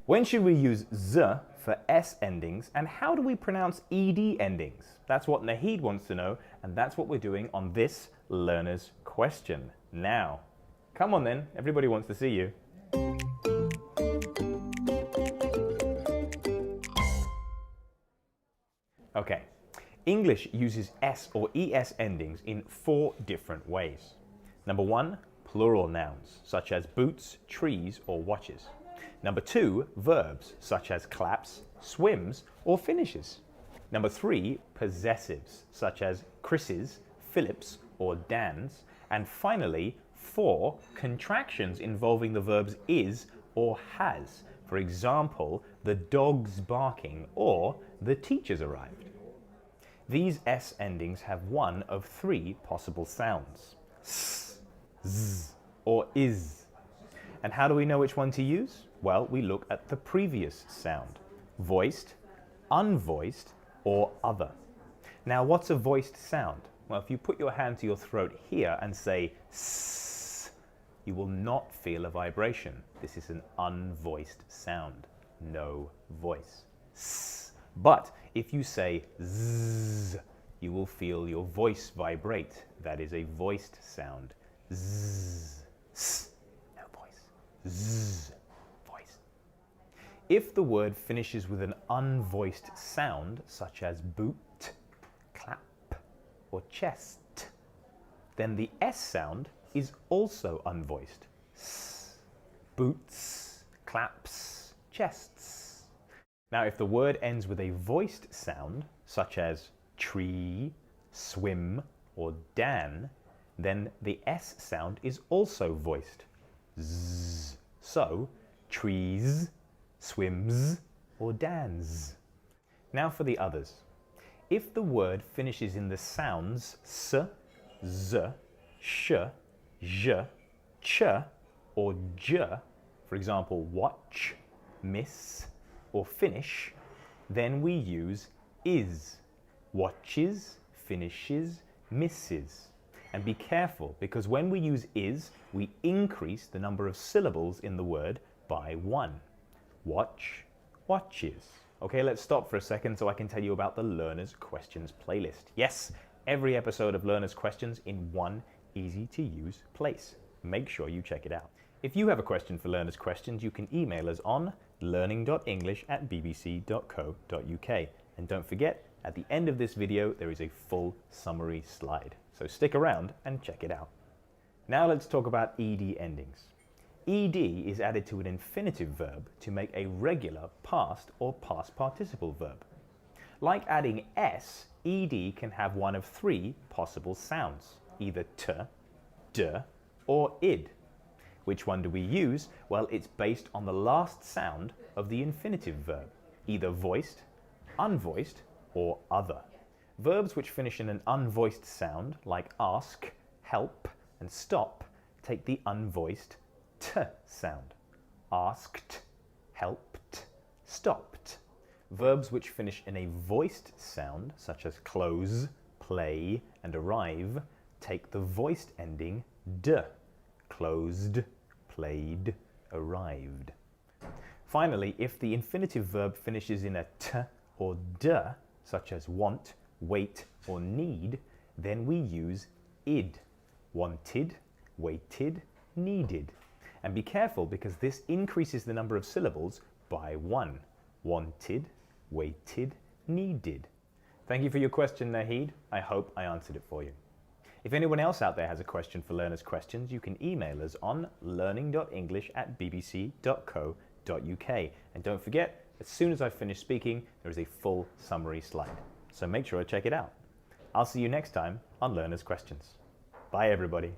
When should we use z for s endings, and how do we pronounce ed endings? That's what Nahid wants to know, and that's what we're doing on this learner's question. Now, come on then, everybody wants to see you. Okay, English uses s or es endings in 4 different ways. Number 1, plural nouns, such as boots, trees, or watches. Number 2, verbs, such as claps, swims, or finishes. Number 3, possessives, such as Chris's, Philip's, or Dan's. And finally, 4, contractions involving the verbs is or has. For example, the dog's barking or the teacher's arrived. These s endings have one of 3 possible sounds: s, z, or is. And how do we know which one to use? Well, we look at the previous sound: voiced, unvoiced, or other. Now, what's a voiced sound? Well, if you put your hand to your throat here and say s, you will not feel a vibration. This is an unvoiced sound, no voice. S. But if you say z, you will feel your voice vibrate. That is a voiced sound. Z, s, no voice. Z, voice. If the word finishes with an unvoiced sound, such as boot, clap, or chest, then the s sound is also unvoiced. S, boots, claps, chests. Now, if the word ends with a voiced sound, such as tree, swim, or Dan, then the s sound is also voiced. Z. So, trees, swims, or dans. Now for the others. If the word finishes in the sounds s, z, sh, j, ch, or j, for example, watch, miss, or finish, then we use is. Watches, finishes, misses. And be careful, because when we use is, we increase the number of syllables in the word by 1. Watch, watches. Okay, let's stop for a second so I can tell you about the Learner's Questions playlist. Yes, every episode of Learner's Questions in one easy-to-use place. Make sure you check it out. If you have a question for Learner's Questions, you can email us on learning.english@bbc.co.uk. And don't forget, at the end of this video, there is a full summary slide. So stick around and check it out. Now let's talk about ed endings. Ed is added to an infinitive verb to make a regular past or past participle verb. Like adding s, ed can have one of 3 possible sounds, either t, d, or id. Which one do we use? Well, it's based on the last sound of the infinitive verb, either voiced, unvoiced, or other. Verbs which finish in an unvoiced sound, like ask, help, and stop, take the unvoiced t sound. Asked, helped, stopped. Verbs which finish in a voiced sound, such as close, play, and arrive, take the voiced ending d. Closed, played, arrived. Finally, if the infinitive verb finishes in a t or d, such as want, wait, or need, then we use id. Wanted, waited, needed. And be careful, because this increases the number of syllables by 1. Wanted, waited, needed. Thank you for your question, Nahid. I hope I answered it for you. If anyone else out there has a question for Learner's Questions, you can email us on learning.english@bbc.co.uk. And don't forget, as soon as I finish speaking, there is a full summary slide. So make sure to check it out. I'll see you next time on Learner's Questions. Bye, everybody.